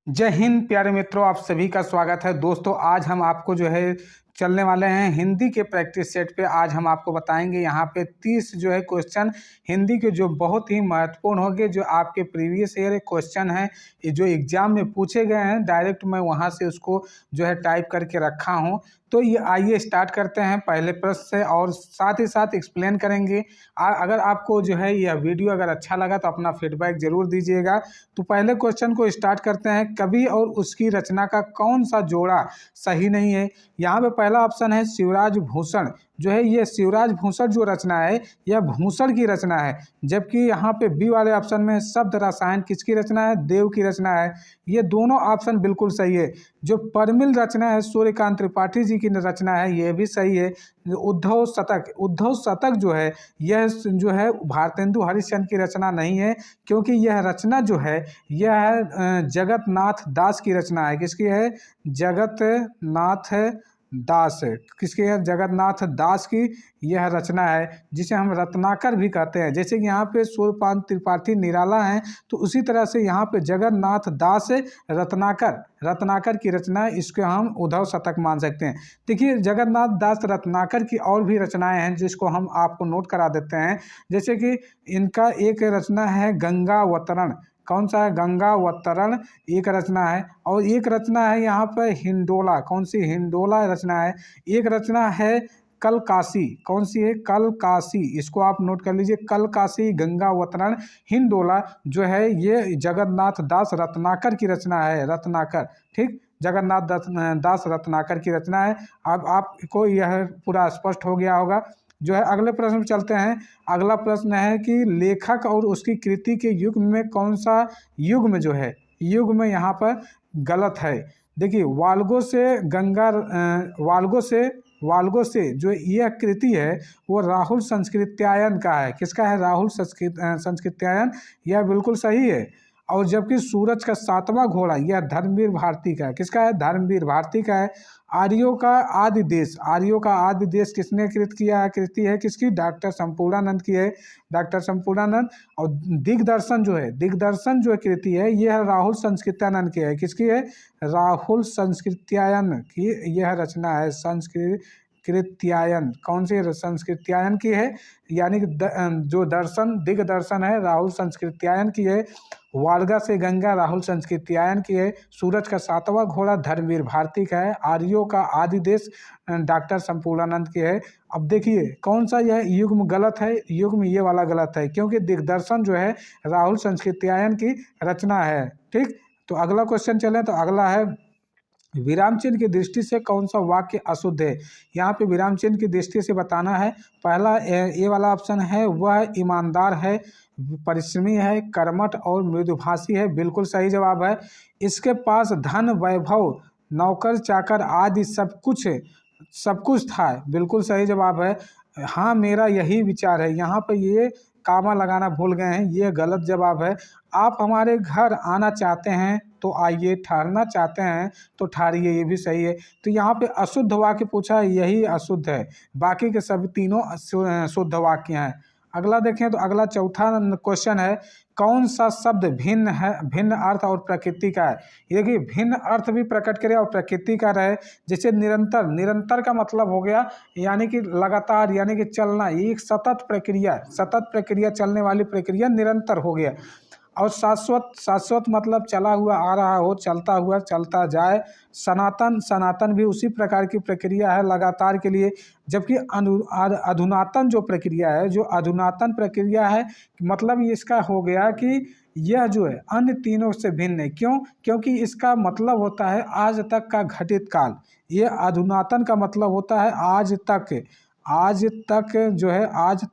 जय हिंद प्यारे मित्रों, आप सभी का स्वागत है। दोस्तों आज हम आपको जो है चलने वाले हैं हिंदी के प्रैक्टिस सेट पे। आज हम आपको बताएंगे यहाँ पे 30 जो है क्वेश्चन हिंदी के जो बहुत ही महत्वपूर्ण होंगे, जो आपके प्रीवियस ईयर क्वेश्चन हैं, ये जो एग्जाम में पूछे गए हैं, डायरेक्ट मैं वहाँ से उसको जो है टाइप करके रखा हूँ। तो ये आइए स्टार्ट करते हैं पहले प्रश्न से और साथ ही साथ एक्सप्लेन करेंगे। अगर आपको जो है यह वीडियो अगर अच्छा लगा तो अपना फीडबैक जरूर दीजिएगा। तो पहले क्वेश्चन को स्टार्ट करते हैं। कवि और उसकी रचना का कौन सा जोड़ा सही नहीं है? यहाँ पे पहला ऑप्शन है शिवराज भूषण। जो है ये शिवराज भूषण जो रचना है यह भूषण की रचना है। जबकि यहाँ पे बी वाले ऑप्शन में शब्द रसायन किसकी रचना है? देव की रचना है। ये दोनों ऑप्शन बिल्कुल सही है। जो परमिल रचना है सूर्यकांत त्रिपाठी जी की रचना है, ये भी सही है। उद्धव शतक जो है यह जो है भारतेंदु हरिश्चंद्र की रचना नहीं है, क्योंकि यह रचना जो है यह है जगतनाथ दास की रचना है। किसकी है? जगतनाथ दास है। किसकी है? जगन्नाथ दास की यह रचना है, जिसे हम रत्नाकर भी कहते हैं। जैसे कि यहाँ पे सूर्यकांत त्रिपाठी निराला हैं, तो उसी तरह से यहाँ पे जगन्नाथ दास रत्नाकर की रचना है। इसको हम उद्धव शतक मान सकते हैं। देखिए जगन्नाथ दास रत्नाकर की और भी रचनाएं हैं, जिसको हम आपको नोट करा देते हैं। जैसे कि इनका एक रचना है गंगावतरण। कौन सा है? गंगावतरण एक रचना है। और एक रचना है यहाँ पर हिंडोला। कौन सी? हिंडोला रचना है। एक रचना है कलकासी। कौन सी है? कलकासी। इसको आप नोट कर लीजिए। कलकासी, गंगावतरण, हिंडोला जो है ये जगन्नाथ दास रत्नाकर की रचना है। रत्नाकर, ठीक, जगन्नाथ दास रत्नाकर की रचना है। अब आपको यह पूरा स्पष्ट हो गया होगा। जो है अगले प्रश्न में चलते हैं। अगला प्रश्न है कि लेखक और उसकी कृति के युग्म में कौन सा युग्म जो है युग्म यहाँ पर गलत है? देखिए वाल्गो से जो यह कृति है वो राहुल संस्कृत्यायन का है। किसका है? राहुल संस्कृत्यायन। यह बिल्कुल सही है। और जबकि सूरज का सातवां घोड़ा यह धर्मवीर भारती का है। किसका है? धर्मवीर भारती का है। आर्यों का आदि देश किसने कृति है किसकी? डॉक्टर संपूर्णानंद की है। डॉक्टर संपूर्णानंद। और दिग्दर्शन जो कृति है यह राहुल संस्कृत्यानंद की है। किसकी है? राहुल संस्कृत्यायन की यह रचना है। संस्कृत्यायन कौन सी? संस्कृत्यायन की है। यानी कि जो दिग्दर्शन है राहुल संस्कृत्यायन की है। वाल्गा से गंगा राहुल संस्कृत्यायन की है। सूरज का सातवां घोड़ा धर्मवीर भारती का है। आर्यों का आदि देश डॉक्टर संपूर्णानंद की है। अब देखिए कौन सा यह युग्म गलत है? युग्म ये वाला गलत है, क्योंकि दिग्दर्शन जो है राहुल संस्कृत्यायन की रचना है। ठीक, तो अगला क्वेश्चन चले। तो अगला है विराम चिन्ह की दृष्टि से कौन सा वाक्य अशुद्ध है? यहाँ पे विराम चिन्ह की दृष्टि से बताना है। पहला ए वाला ऑप्शन है, वह ईमानदार है, परिश्रमी है, कर्मठ और मृदुभाषी है। बिल्कुल सही जवाब है। इसके पास धन, वैभव, नौकर चाकर आदि सब कुछ था। बिल्कुल सही जवाब है। हाँ मेरा यही विचार है। यहाँ पर ये कामा लगाना भूल गए हैं, ये गलत जवाब है। आप हमारे घर आना चाहते हैं तो आइए, ठहरना चाहते हैं तो ठहरिए, ये भी सही है। तो यहाँ पे अशुद्ध वाक्य पूछा है, यही अशुद्ध है। बाकी के सभी तीनों शुद्ध वाक्य हैं। अगला देखें तो अगला चौथा क्वेश्चन है, कौन सा शब्द भिन्न अर्थ और प्रकृति का है? ये देखिए भिन्न अर्थ भी प्रकट करे और प्रकृति का रहे। जैसे निरंतर का मतलब हो गया यानी कि लगातार, यानी कि चलना, ये एक सतत प्रक्रिया चलने वाली प्रक्रिया निरंतर हो गया। और शाश्वत मतलब चला हुआ आ रहा हो, चलता हुआ, चलता जाए। सनातन भी उसी प्रकार की प्रक्रिया है लगातार के लिए। जबकि अधुनातन जो अधुनातन प्रक्रिया है, मतलब इसका हो गया कि यह जो है अन्य तीनों से भिन्न है। क्यों? क्योंकि इसका मतलब होता है आज तक का घटित काल। ये अधुनातन का मतलब होता है आज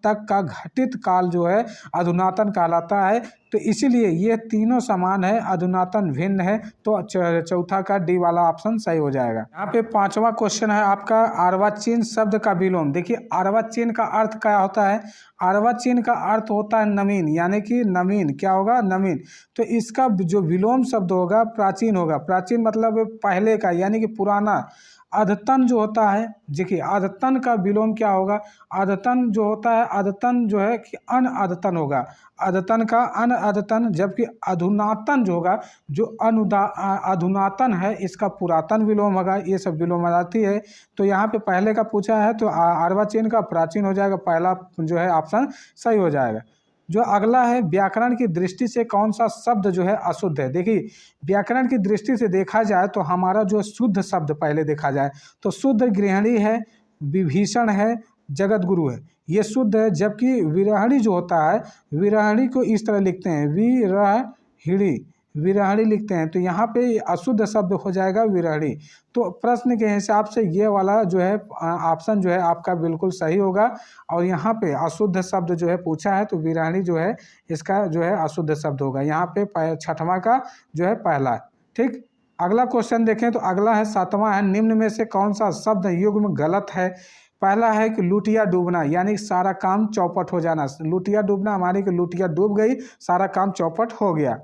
तक का घटित काल जो है अधुनातन कहलाता है। तो इसीलिए ये तीनों समान है, अधुनातन भिन्न है। तो चौथा का डी वाला ऑप्शन सही हो जाएगा। यहाँ पे पांचवा क्वेश्चन है आपका, अर्वाचीन शब्द का विलोम। देखिए अर्वाचीन का अर्थ क्या होता है? अर्वाचीन का अर्थ होता है नवीन, यानी कि नवीन क्या होगा? नवीन। तो इसका जो विलोम शब्द होगा प्राचीन होगा। प्राचीन मतलब पहले का, यानी कि पुराना। अधतन जो होता है, देखिए अधतन का विलोम क्या होगा, अधतन जो होता है, अधतन जो है कि अन अधतन होगा, अधतन का अन अधतन, जबकि अधुनातन जो होगा, जो अधुनातन है इसका पुरातन विलोम होगा। ये सब विलोम आती है। तो यहाँ पे पहले का पूछा है तो अर्वाचीन का प्राचीन हो जाएगा, पहला जो है ऑप्शन सही हो जाएगा। जो अगला है, व्याकरण की दृष्टि से कौन सा शब्द जो है अशुद्ध है। देखिए व्याकरण की दृष्टि से देखा जाए तो हमारा जो शुद्ध शब्द पहले देखा जाए तो शुद्ध गृहिणी है, विभीषण है, जगत गुरु है, ये शुद्ध है। जबकि विरहणी जो होता है, विरहणी को इस तरह लिखते हैं, विरहिणी, विरहणी लिखते हैं, तो यहाँ पे अशुद्ध शब्द हो जाएगा विरहणी। तो प्रश्न के हिसाब से ये वाला जो है ऑप्शन जो है आपका बिल्कुल सही होगा। और यहाँ पे अशुद्ध शब्द जो है पूछा है तो विरहणी जो है इसका जो है अशुद्ध शब्द होगा। यहाँ पे छठवां का जो है पहला है। ठीक, अगला क्वेश्चन देखें तो अगला है 7वां है, निम्न में से कौन सा शब्द युग्म गलत है। पहला है कि लुटिया डूबना, यानी सारा काम चौपट हो जाना। लुटिया डूबना हमारी कि लुटिया डूब गई, सारा काम चौपट हो गया।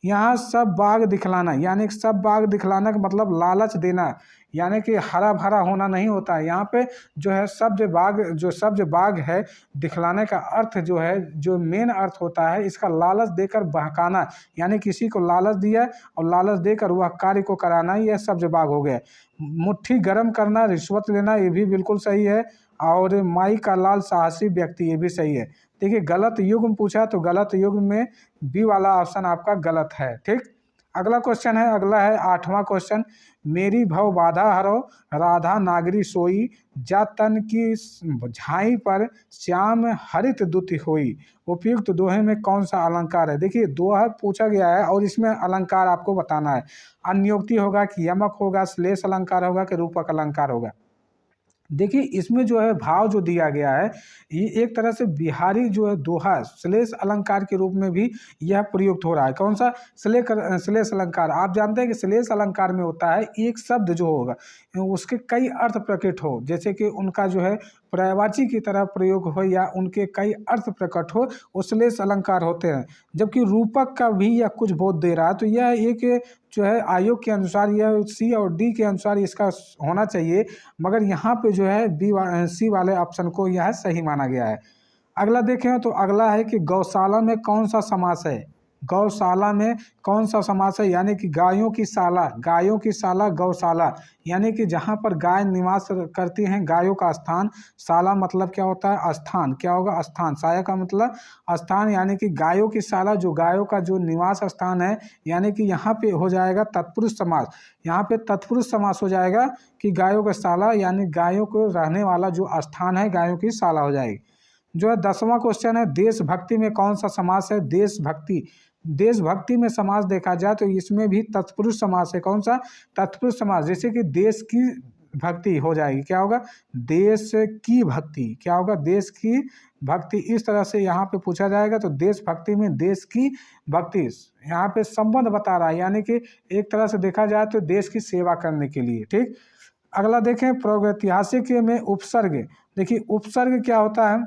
यहाँ सब बाग दिखलाना, यानी सब बाग दिखलाना का मतलब लालच देना, यानी कि हरा भरा होना नहीं होता है। यहाँ पे जो है सब्ज बाग, जो सब्ज बाग है, दिखलाने का अर्थ जो है, जो मेन अर्थ होता है इसका लालच देकर बहकाना, यानी किसी को लालच दिया और लालच देकर वह कार्य को कराना, यह सब्ज बाग हो गया। मुट्ठी गर्म करना, रिश्वत लेना, ये भी बिल्कुल सही है। और माई का लाल साहसी व्यक्ति, ये भी सही है। देखिए गलत युग्म पूछा तो गलत युग्म में बी वाला ऑप्शन आपका गलत है। ठीक, अगला क्वेश्चन है, अगला है 8वां क्वेश्चन, मेरी भव बाधा हरो, राधा नागरी सोई, जा तन की झाई पर श्याम हरित दुति होई, उपयुक्त दोहे में कौन सा अलंकार है। देखिए दोहा पूछा गया है और इसमें अलंकार आपको बताना है। अन्योक्ति होगा कि यमक होगा, श्लेष अलंकार होगा कि रूपक अलंकार होगा। देखिए इसमें जो है भाव जो दिया गया है, ये एक तरह से बिहारी जो है दोहा श्लेष अलंकार के रूप में भी यह प्रयुक्त हो रहा है। कौन सा, श्लेष अलंकार। आप जानते हैं कि श्लेष अलंकार में होता है एक शब्द जो होगा उसके कई अर्थ प्रकट हो, जैसे कि उनका जो है पर्यायवाची की तरह प्रयोग हो या उनके कई अर्थ प्रकट हो, वो श्लेष अलंकार होते हैं। जबकि रूपक का भी यह कुछ बोध दे रहा है, तो यह एक जो है आयोग के अनुसार यह सी और डी के अनुसार इसका होना चाहिए, मगर यहाँ पे जो है सी वाले ऑप्शन को यह सही माना गया है। अगला देखें तो अगला है कि गौशाला में कौन सा समास है। गौशाला में कौन सा समास है, यानी कि गायों की शाला, गायों की शाला गौशाला, यानी कि जहाँ पर गाय निवास करती हैं, गायों का स्थान। शाला मतलब क्या होता है, स्थान, क्या होगा, स्थान। शाया का मतलब स्थान, यानी कि गायों की शाला, जो गायों का जो निवास स्थान है, यानी कि यहाँ पे हो जाएगा तत्पुरुष समास। यहाँ पे तत्पुरुष समास हो जाएगा कि गायों का शाला, यानी गायों को रहने वाला जो स्थान है, गायों की शाला हो जाएगी। जो है 10वां क्वेश्चन है, देशभक्ति में कौन सा समास है। देशभक्ति, देशभक्ति में समास देखा जाए तो इसमें भी तत्पुरुष समास है। कौन सा, तत्पुरुष समास। जैसे कि देश की भक्ति हो जाएगी, क्या होगा, देश की भक्ति, क्या होगा, देश की भक्ति। इस तरह से यहाँ पे पूछा जाएगा। तो देशभक्ति में देश की भक्ति, यहाँ पे संबंध बता रहा है, यानी कि एक तरह से देखा जाए तो देश की सेवा करने के लिए। ठीक, अगला देखें प्रागैतिहासिक में उपसर्ग। देखिए उपसर्ग क्या होता है,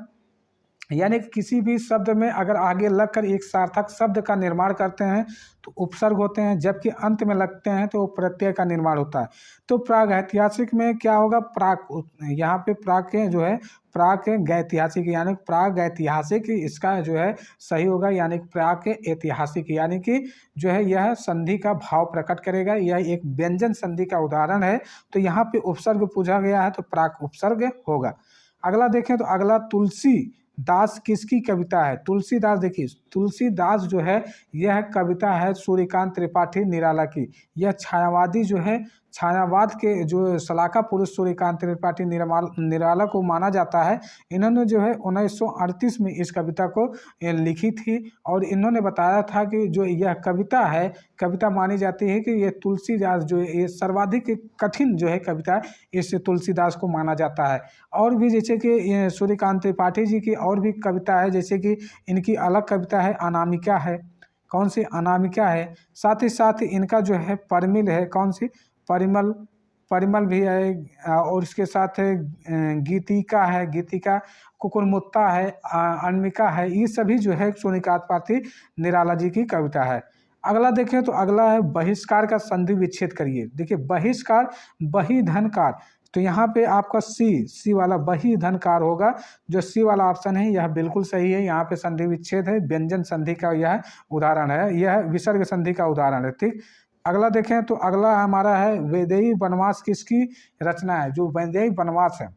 यानी कि किसी भी शब्द में अगर आगे लगकर एक सार्थक शब्द का निर्माण करते हैं तो उपसर्ग होते हैं, जबकि अंत में लगते हैं तो प्रत्यय का निर्माण होता है। तो प्रागैतिहासिक में क्या होगा, प्राक, यहाँ पे प्राक के जो है प्रागैतिहासिक, यानी प्रागैतिहासिक इसका जो है सही होगा, यानी प्रागैतिहासिक, यानी कि जो है यह संधि का भाव प्रकट करेगा, यह एक व्यंजन संधि का उदाहरण है। तो यहाँ पे उपसर्ग पूछा गया है तो प्राक उपसर्ग होगा। अगला देखें तो अगला तुलसी दास किसकी कविता है। तुलसीदास, देखिए तुलसीदास जो है यह कविता है सूर्यकांत त्रिपाठी निराला की। यह छायावादी जो है, छायावाद के जो सलाका पुरुष सूर्यकांत त्रिपाठी निराला को माना जाता है। इन्होंने जो है 1938 में इस कविता को लिखी थी और इन्होंने बताया था कि जो यह कविता है, कविता मानी जाती है कि यह तुलसीदास जो है ये सर्वाधिक कठिन जो है कविता है, इससे तुलसीदास को माना जाता है। और भी जैसे कि सूर्यकांत त्रिपाठी जी की और भी कविता है, जैसे कि इनकी अलग कविता है अनामिका है। कौन सी, अनामिका है। साथ ही साथ इनका जो है परिमल है, कौन सी, परिमल, परिमल भी है। और इसके साथ गीतिका है, गीतिका, कुकुरमुत्ता है, अनमिका है। ये सभी जो है सूर्यकांत त्रिपाठी निराला जी की कविता है। अगला देखें तो अगला है बहिष्कार का संधि विच्छेद करिए। देखिए बहिष्कार, बही धनकार, तो यहाँ पे आपका सी वाला बही धनकार होगा। जो सी वाला ऑप्शन है यह बिल्कुल सही है। यहाँ पे संधि विच्छेद है, व्यंजन संधि का यह उदाहरण है, यह विसर्ग संधि का उदाहरण है। ठीक, अगला देखें तो अगला हमारा है वैदेही वनवास किसकी रचना है। जो वैदेही वनवास है,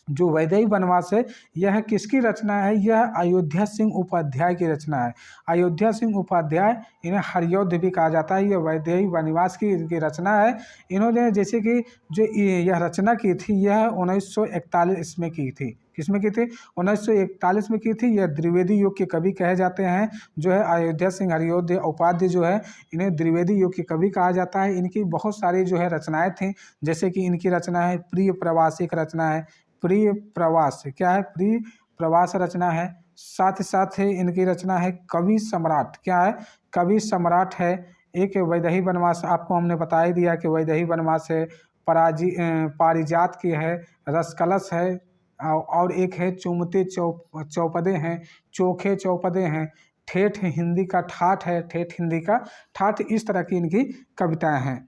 जो वैदेही वनवास है यह किसकी रचना है, यह अयोध्या सिंह उपाध्याय की रचना है। अयोध्या सिंह उपाध्याय, इन्हें हरिऔध भी कहा जाता है, यह वैदेही वनवास की इनकी रचना है। इन्होंने जैसे कि जो यह रचना की थी यह 1941 में की थी। किसमें की थी, 1941 में की थी। यह द्विवेदी युग के कवि कहे जाते हैं। जो है अयोध्या सिंह हरिऔध उपाध्याय जो है, इन्हें द्विवेदी युग के कवि कहा जाता है। इनकी बहुत सारी जो है रचनाएं थी, जैसे कि इनकी रचना है प्रिय प्रवास, एक रचना है प्रिय प्रवास, क्या है, प्रिय प्रवास रचना है। साथ ही साथ है इनकी रचना है कवि सम्राट, क्या है, कवि सम्राट है। एक वैदेही वनवास आपको हमने बता ही दिया कि वैदेही वनवास है। पारिजात की है, रसकलश है, और एक है चुमते चौपदे हैं, चोखे चौपदे हैं, ठेठ हिंदी का ठाठ है, ठेठ हिंदी का ठाठ। इस तरह की इनकी कविताएं हैं।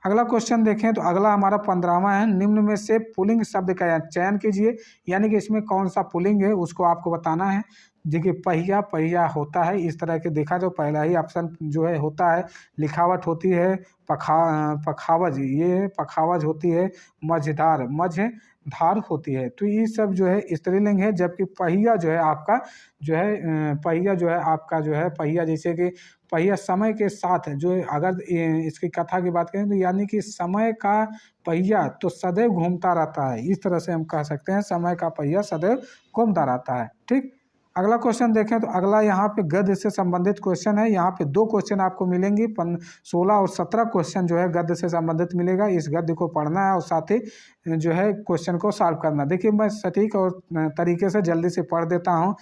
अगला क्वेश्चन देखें तो अगला हमारा 15वां है, निम्न में से पुल्लिंग शब्द का चयन कीजिए। यानी कि इसमें कौन सा पुल्लिंग है उसको आपको बताना है। देखिए पहिया, पहिया होता है, इस तरह के देखा तो पहला ही ऑप्शन जो है होता है। लिखावट होती है, पखावज, ये पखावज होती है। मझधार, मझधार होती है। तो ये सब जो है स्त्रीलिंग है, जबकि पहिया जो है आपका जो है पहिया जो है आपका जो है पहिया, जैसे कि पहिया समय के साथ जो है, अगर इसकी कथा की बात करें तो यानी कि समय का पहिया तो सदैव घूमता रहता है। इस तरह से हम कह सकते हैं समय का पहिया सदैव घूमता रहता है। ठीक, अगला क्वेश्चन देखें तो अगला यहाँ पे गद्य से संबंधित क्वेश्चन है। यहाँ पे 2 क्वेश्चन आपको मिलेंगी, 16 और 17 क्वेश्चन जो है गद्य से संबंधित मिलेगा। इस गद्य को पढ़ना है और साथ ही जो है क्वेश्चन को सॉल्व करना। देखिए मैं सटीक और तरीके से जल्दी से पढ़ देता हूँ।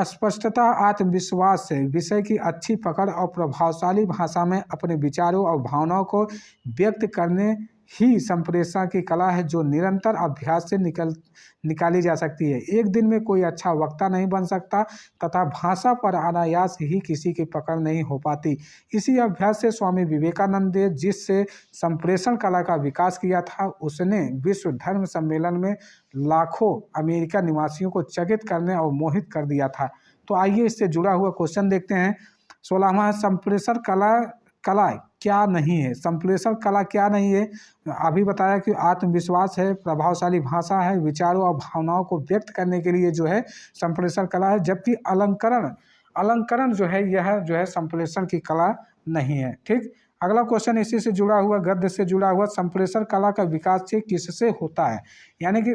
स्पष्टता, आत्मविश्वास से विषय की अच्छी पकड़ और प्रभावशाली भाषा में अपने विचारों और भावनाओं को व्यक्त करने ही संप्रेषण की कला है, जो निरंतर अभ्यास से निकाली जा सकती है। एक दिन में कोई अच्छा वक्ता नहीं बन सकता तथा भाषा पर अनायास ही किसी की पकड़ नहीं हो पाती। इसी अभ्यास से स्वामी विवेकानंद ने जिससे संप्रेषण कला का विकास किया था, उसने विश्व धर्म सम्मेलन में लाखों अमेरिका निवासियों को चकित करने और मोहित कर दिया था। तो आइए इससे जुड़ा हुआ क्वेश्चन देखते हैं। 16वां, संप्रेषण कला क्या नहीं है। संप्रेषण कला क्या नहीं है, अभी बताया कि आत्मविश्वास है, प्रभावशाली भाषा है, विचारों और भावनाओं को व्यक्त करने के लिए जो है संप्रेषण कला है। जबकि अलंकरण जो है यह जो है संप्रेषण की कला नहीं है। ठीक, अगला क्वेश्चन इसी से जुड़ा हुआ, गद्य से जुड़ा हुआ, संप्रेषण कला का विकास से किससे होता है। यानी कि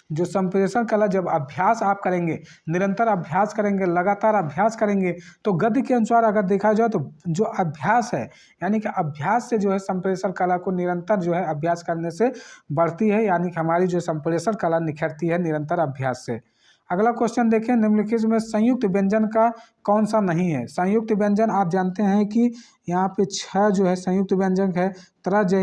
जो संप्रेषण कला जब अभ्यास आप करेंगे, निरंतर अभ्यास करेंगे, लगातार अभ्यास करेंगे, तो गद्य के अनुसार अगर देखा जाए तो जो अभ्यास है, यानी कि अभ्यास से जो है संप्रेषण कला को निरंतर जो है अभ्यास करने से बढ़ती है। यानी कि हमारी जो संप्रेषण कला निखरती है निरंतर अभ्यास से। अगला क्वेश्चन देखें, निम्नलिखित में संयुक्त व्यंजन का कौन सा नहीं है। संयुक्त व्यंजन आप जानते हैं कि यहाँ पे 6 जो है संयुक्त व्यंजक है, तरह जो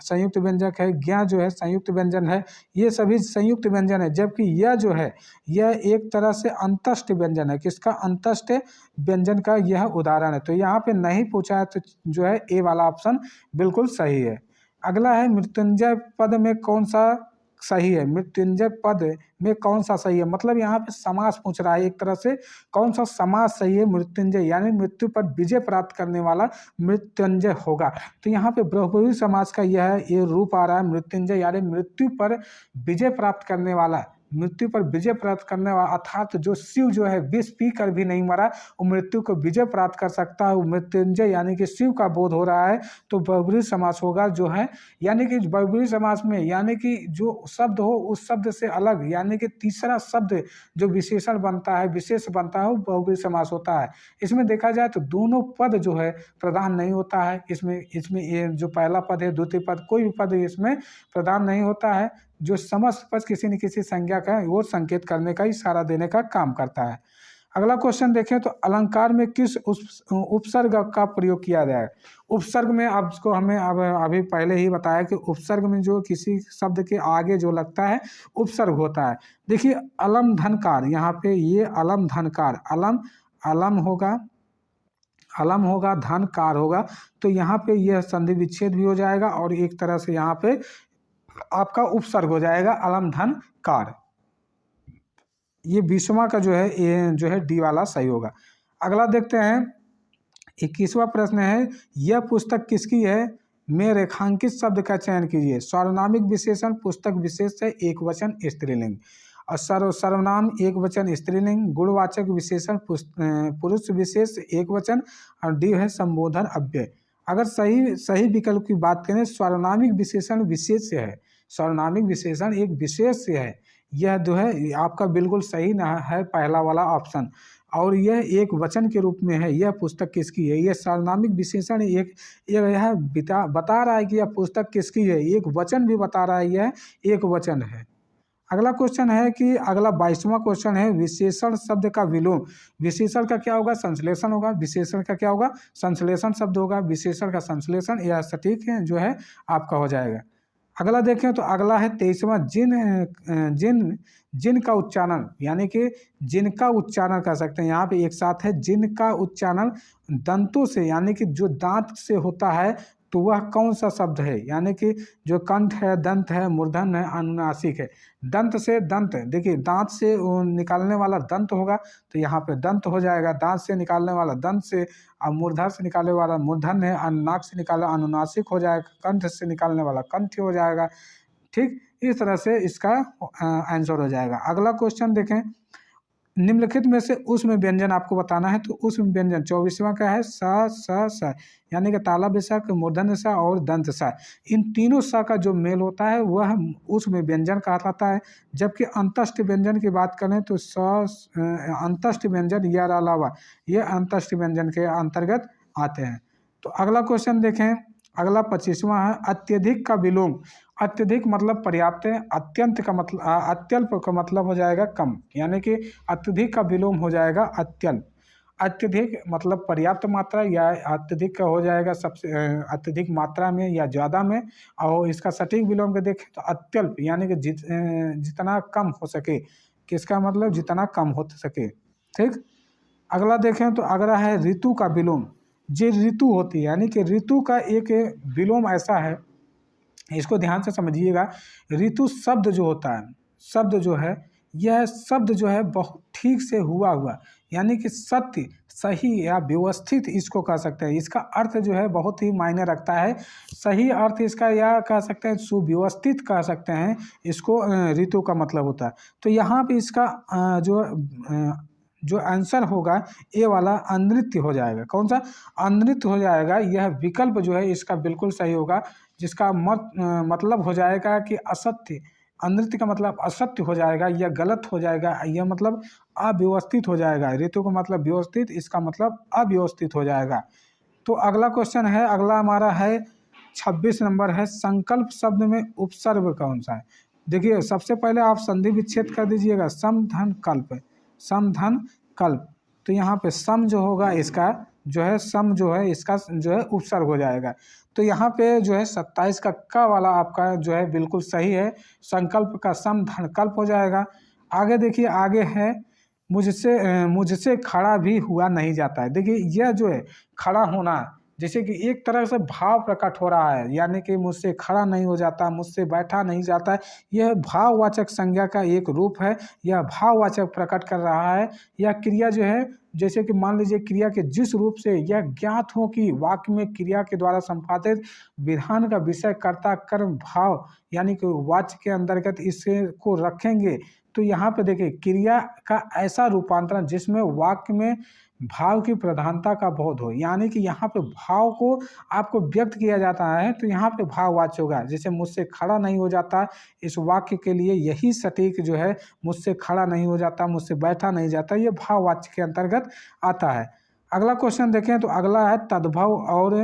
संयुक्त व्यंजक है, ज्ञा जो है संयुक्त व्यंजन है, ये सभी संयुक्त व्यंजन है। जबकि यह जो है यह एक तरह से अंतस्थ व्यंजन है। किसका, अंतस्थ व्यंजन का यह उदाहरण है। तो यहाँ पे नहीं पूछा है, तो जो है ए वाला ऑप्शन बिल्कुल सही है। अगला है मृत्युंजय पद में कौन सा सही है। मृत्युंजय पद में कौन सा सही है, मतलब यहाँ पे समास पूछ रहा है एक तरह से, कौन सा समास सही है। मृत्युंजय यानी मृत्यु पर विजय प्राप्त करने वाला मृत्युंजय होगा। तो यहाँ पे बहुब्रीहि समास का यह ये रूप आ रहा है, मृत्युंजय यानी मृत्यु पर विजय प्राप्त करने वाला, मृत्यु पर विजय प्राप्त करने वाला, अर्थात जो शिव जो है विष पी कर भी नहीं मरा, वो मृत्यु को विजय प्राप्त कर सकता है, वो मृत्युंजय यानी कि शिव का बोध हो रहा है। तो बहुब्रीहि समास होगा जो है, यानी कि बहुब्रीहि समास में यानी कि जो शब्द हो उस शब्द से अलग, यानी कि तीसरा शब्द जो विशेषण बनता है, विशेष बनता है, वो बहुब्रीहि समास होता है। इसमें देखा जाए तो दोनों पद जो है प्रधान नहीं होता है। इसमें ये जो पहला पद है, द्वितीय पद, कोई भी पद इसमें प्रधान नहीं होता है। जो समस्त पद किसी न किसी संज्ञा का वो संकेत करने का, इशारा देने का काम करता है। अगला क्वेश्चन देखें तो अलंकार में किस उपसर्ग का प्रयोग किया जाए। उपसर्ग में आपको हमें अब अभी पहले ही बताया कि उपसर्ग में जो किसी शब्द के आगे जो लगता है उपसर्ग होता है। देखिए अलम धनकार, यहाँ पे ये अलम धनकार, अलम होगा, अलम होगा, धन कार होगा। तो यहाँ पे यह संधि विच्छेद भी हो जाएगा और एक तरह से यहाँ पे आपका उपसर्ग हो जाएगा अलम धन कार। ये 20वां का जो है ये जो है डी वाला सही होगा। अगला देखते हैं 21वां प्रश्न है, यह पुस्तक किसकी है, में रेखांकित शब्द का चयन कीजिए। सर्वनामिक विशेषण पुस्तक विशेष है, एक वचन स्त्रीलिंग। और सर्वनाम एक वचन स्त्रीलिंग, गुणवाचक विशेषण पुरुष विशेष एक वचन, और डी है संबोधन अव्यय। अगर सही विकल्प की बात करें, सर्वनामिक विशेषण विशेष है, सर्वनामिक विशेषण एक विशेष है, यह जो है आपका बिल्कुल सही ना है पहला वाला ऑप्शन। और यह एक वचन के रूप में है। यह पुस्तक किसकी है, यह सर्वनामिक विशेषण एक यह बता रहा है कि यह पुस्तक किसकी है, एक वचन भी बता रहा है, यह एक वचन है। अगला क्वेश्चन है कि अगला 22वां क्वेश्चन है, विशेषण शब्द का विलोम। विशेषण का क्या होगा, संश्लेषण होगा। विशेषण का क्या होगा, संश्लेषण शब्द होगा। विशेषण का संश्लेषण, यह सटीक है जो है आपका हो जाएगा। अगला देखें तो अगला है 23वां, जिन का उच्चारण, यानी कि जिनका उच्चारण कर सकते हैं। यहाँ पे एक साथ है जिनका उच्चारण दंतों से, यानी कि जो दांत से होता है, तो वह कौन सा शब्द है, यानी कि जो कंठ है, दंत है, मूर्धन्य है, अनुनासिक है। दंत से दंत, देखिए दांत से निकालने वाला दंत होगा, तो यहाँ पे दंत हो जाएगा। दांत से निकालने वाला दंत से, और मूर्धा से निकालने वाला मूर्धन्य है, अनुनाक से निकालने अनुनासिक हो जाएगा, कंठ से निकालने वाला कंठ हो जाएगा। ठीक, इस तरह से इसका आंसर हो जाएगा। अगला क्वेश्चन देखें, निम्नलिखित में से उसमें व्यंजन आपको बताना है। तो उसमें व्यंजन 24वां का है स, यानी कि तालव्य स, मूर्धन्य स और दंत स। इन तीनों स का जो मेल होता है वह उसमें व्यंजन कहलाता है। जबकि अंतस्थ व्यंजन की बात करें तो अंतस्थ व्यंजन या अलावा ये अंतस्थ व्यंजन के अंतर्गत आते हैं। तो अगला क्वेश्चन देखें, अगला 25वां है, अत्यधिक का विलोम। अत्यधिक मतलब पर्याप्त है, अत्यंत का मतलब अत्यल्प का मतलब हो जाएगा कम, यानी कि अत्यधिक का विलोम हो जाएगा अत्यल्प। अत्यधिक मतलब पर्याप्त मात्रा, या अत्यधिक का हो जाएगा सबसे अत्यधिक मात्रा में या ज़्यादा में। और इसका सटीक विलोम के देखें तो अत्यल्प, यानी कि जितना कम हो सके, किसका मतलब जितना कम हो सके। ठीक, अगला देखें तो अगला है ऋतु का विलोम। जो ऋतु होती है, यानी कि ऋतु का एक विलोम ऐसा है, इसको ध्यान से समझिएगा। ऋतु शब्द जो होता है, शब्द जो है, यह शब्द जो है बहुत ठीक से हुआ, यानी कि सत्य, सही या व्यवस्थित इसको कह सकते हैं। इसका अर्थ जो है बहुत ही मायने रखता है। सही अर्थ इसका या कह सकते हैं सुव्यवस्थित कह सकते हैं, इसको ऋतु का मतलब होता है। तो यहाँ पे इसका जो आंसर होगा ए वाला अनृत्य हो जाएगा। कौन सा, अनृत्य हो जाएगा। यह विकल्प जो है इसका बिल्कुल सही होगा, जिसका मतलब हो जाएगा कि असत्य। अनृत्य का मतलब असत्य हो जाएगा, यह गलत हो जाएगा, यह मतलब अव्यवस्थित हो जाएगा। ऋतु का मतलब व्यवस्थित, इसका मतलब अव्यवस्थित हो जाएगा। तो अगला क्वेश्चन है, अगला हमारा है 26 नंबर है, संकल्प शब्द में उपसर्ग कौन सा है। देखिए सबसे पहले आप संधि विच्छेद कर दीजिएगा, सम धन कल्प, सम धन कल्प। तो यहाँ पे सम जो होगा इसका जो है, सम जो है इसका जो है उपसर्ग हो जाएगा। तो यहाँ पे जो है 27 का क वाला आपका जो है बिल्कुल सही है। संकल्प का सम धन कल्प हो जाएगा। आगे देखिए, आगे है मुझसे खड़ा भी हुआ नहीं जाता है। देखिए यह जो है खड़ा होना, जैसे कि एक तरह से भाव प्रकट हो रहा है, यानी कि मुझसे खड़ा नहीं हो जाता, मुझसे बैठा नहीं जाता है। यह भाववाचक संज्ञा का एक रूप है, यह भाववाचक प्रकट कर रहा है। यह क्रिया जो है, जैसे कि मान लीजिए क्रिया के जिस रूप से यह ज्ञात हो कि वाक्य में क्रिया के द्वारा संपादित विधान का विषय कर्ता कर्म भाव, यानी कि वाच्य के अंतर्गत इसे को रखेंगे। तो यहाँ पे देखिए क्रिया का ऐसा रूपांतरण जिसमें वाक्य में भाव की प्रधानता का बोध हो, यानी कि यहाँ पे भाव को आपको व्यक्त किया जाता है, तो यहाँ पे भाववाच्य होगा। जैसे मुझसे खड़ा नहीं हो जाता, इस वाक्य के लिए यही सटीक जो है, मुझसे खड़ा नहीं हो जाता, मुझसे बैठा नहीं जाता, ये भाववाच्य के अंतर्गत आता है। अगला क्वेश्चन देखें तो अगला है तद्भव और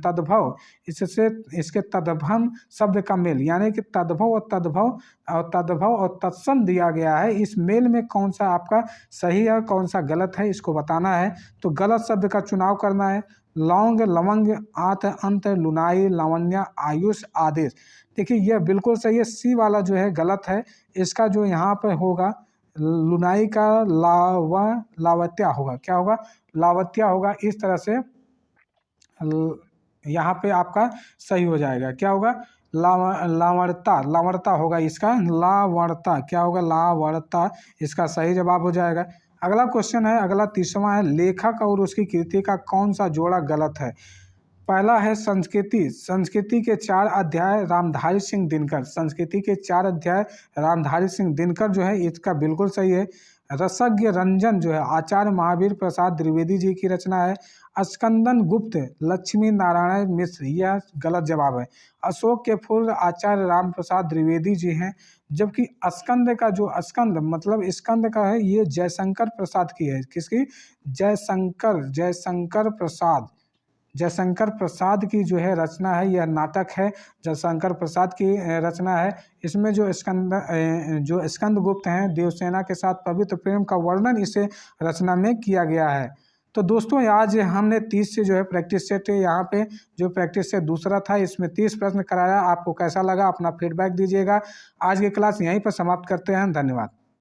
तद्भव, इससे इसके तद्भव शब्द का मेल, यानी कि तद्भव और तत्सम दिया गया है। इस मेल में कौन सा आपका सही है, कौन सा गलत है, इसको बताना है। तो गलत शब्द का चुनाव करना है। लौंग, लवंग, आत, अंत, लुनाई, लावण्य, आयुष, आदेश। देखिए यह बिल्कुल सही है, सी वाला जो है गलत है। इसका जो यहाँ पर होगा लुनाई का लावत्या होगा, क्या होगा, लावत्या होगा। इस तरह से यहाँ पे आपका सही हो जाएगा, क्या होगा, लावणता, लावणता होगा इसका, लावणता क्या होगा, लावणता इसका सही जवाब हो जाएगा। अगला क्वेश्चन है, अगला 30वां है, लेखक और उसकी कृति का कौन सा जोड़ा गलत है। पहला है संस्कृति, संस्कृति के 4 अध्याय रामधारी सिंह दिनकर, संस्कृति के 4 अध्याय रामधारी सिंह दिनकर जो है इसका बिल्कुल सही है। रसज्ञ रंजन जो है आचार्य महावीर प्रसाद द्विवेदी जी की रचना है। स्कंदन गुप्त लक्ष्मी नारायण मिश्र, यह गलत जवाब है। अशोक के फूल आचार्य राम प्रसाद द्विवेदी जी हैं, जबकि स्कंद का जो स्कंद मतलब स्कंद का है ये जयशंकर प्रसाद की है, किसकी, जयशंकर प्रसाद, जयशंकर प्रसाद की जो है रचना है, यह नाटक है, जयशंकर प्रसाद की रचना है। इसमें जो स्कंद गुप्त हैं देवसेना के साथ पवित्र प्रेम का वर्णन इसे रचना में किया गया है। तो दोस्तों आज हमने 30 से जो है प्रैक्टिस सेट यहाँ पे जो प्रैक्टिस सेट दूसरा था इसमें 30 प्रश्न कराया, आपको कैसा लगा अपना फीडबैक दीजिएगा। आज की क्लास यहीं पर समाप्त करते हैं, धन्यवाद।